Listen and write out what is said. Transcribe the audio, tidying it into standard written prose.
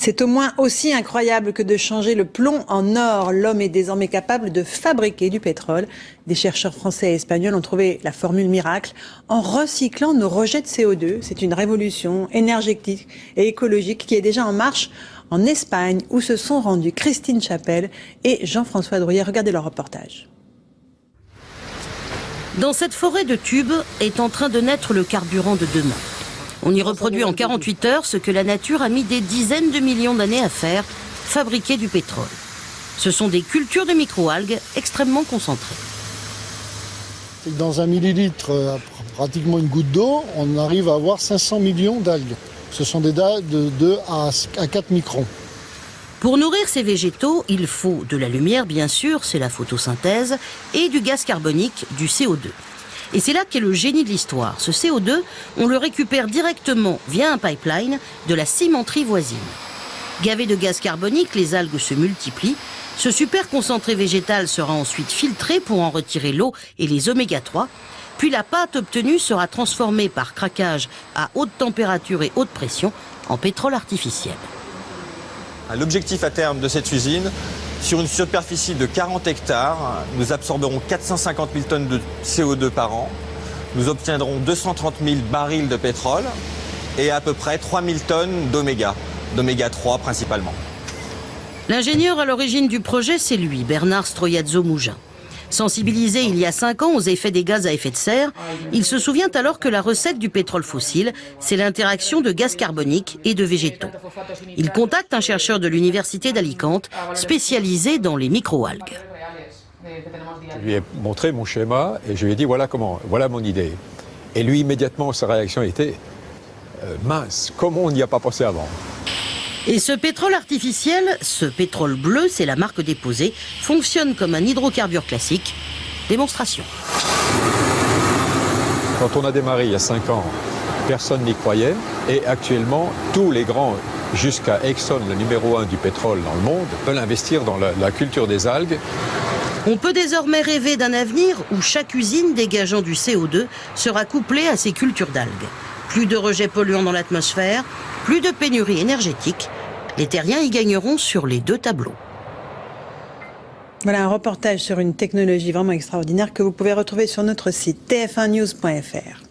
C'est au moins aussi incroyable que de changer le plomb en or. L'homme est désormais capable de fabriquer du pétrole. Des chercheurs français et espagnols ont trouvé la formule miracle en recyclant nos rejets de CO2. C'est une révolution énergétique et écologique qui est déjà en marche en Espagne, où se sont rendus Christine Chapelle et Jean-François Drouillet. Regardez leur reportage. Dans cette forêt de tubes est en train de naître le carburant de demain. On y reproduit en 48 heures ce que la nature a mis des dizaines de millions d'années à faire, fabriquer du pétrole. Ce sont des cultures de microalgues extrêmement concentrées. Dans un millilitre, pratiquement une goutte d'eau, on arrive à avoir 500 millions d'algues. Ce sont des dalles de 2 à 4 microns. Pour nourrir ces végétaux, il faut de la lumière, bien sûr, c'est la photosynthèse, et du gaz carbonique, du CO2. Et c'est là qu'est le génie de l'histoire. Ce CO2, on le récupère directement via un pipeline de la cimenterie voisine. Gavé de gaz carbonique, les algues se multiplient. Ce super concentré végétal sera ensuite filtré pour en retirer l'eau et les oméga 3. Puis la pâte obtenue sera transformée par craquage à haute température et haute pression en pétrole artificiel. L'objectif à terme de cette usine, sur une superficie de 40 hectares, nous absorberons 450 000 tonnes de CO2 par an. Nous obtiendrons 230 000 barils de pétrole et à peu près 3 000 tonnes d'oméga 3 principalement. L'ingénieur à l'origine du projet, c'est lui, Bernard Stroiazzo-Mougin. Sensibilisé il y a 5 ans aux effets des gaz à effet de serre, il se souvient alors que la recette du pétrole fossile, c'est l'interaction de gaz carbonique et de végétaux. Il contacte un chercheur de l'université d'Alicante, spécialisé dans les microalgues. Je lui ai montré mon schéma et je lui ai dit voilà mon idée. Et lui immédiatement sa réaction était mince, comment on n'y a pas pensé avant? Et ce pétrole artificiel, ce pétrole bleu, c'est la marque déposée, fonctionne comme un hydrocarbure classique. Démonstration. Quand on a démarré il y a 5 ans, personne n'y croyait. Et actuellement, tous les grands, jusqu'à Exxon, le numéro 1 du pétrole dans le monde, veulent investir dans la culture des algues. On peut désormais rêver d'un avenir où chaque usine dégageant du CO2 sera couplée à ces cultures d'algues. Plus de rejets polluants dans l'atmosphère, plus de pénurie énergétique. Les terriens y gagneront sur les 2 tableaux. Voilà un reportage sur une technologie vraiment extraordinaire que vous pouvez retrouver sur notre site tf1news.fr.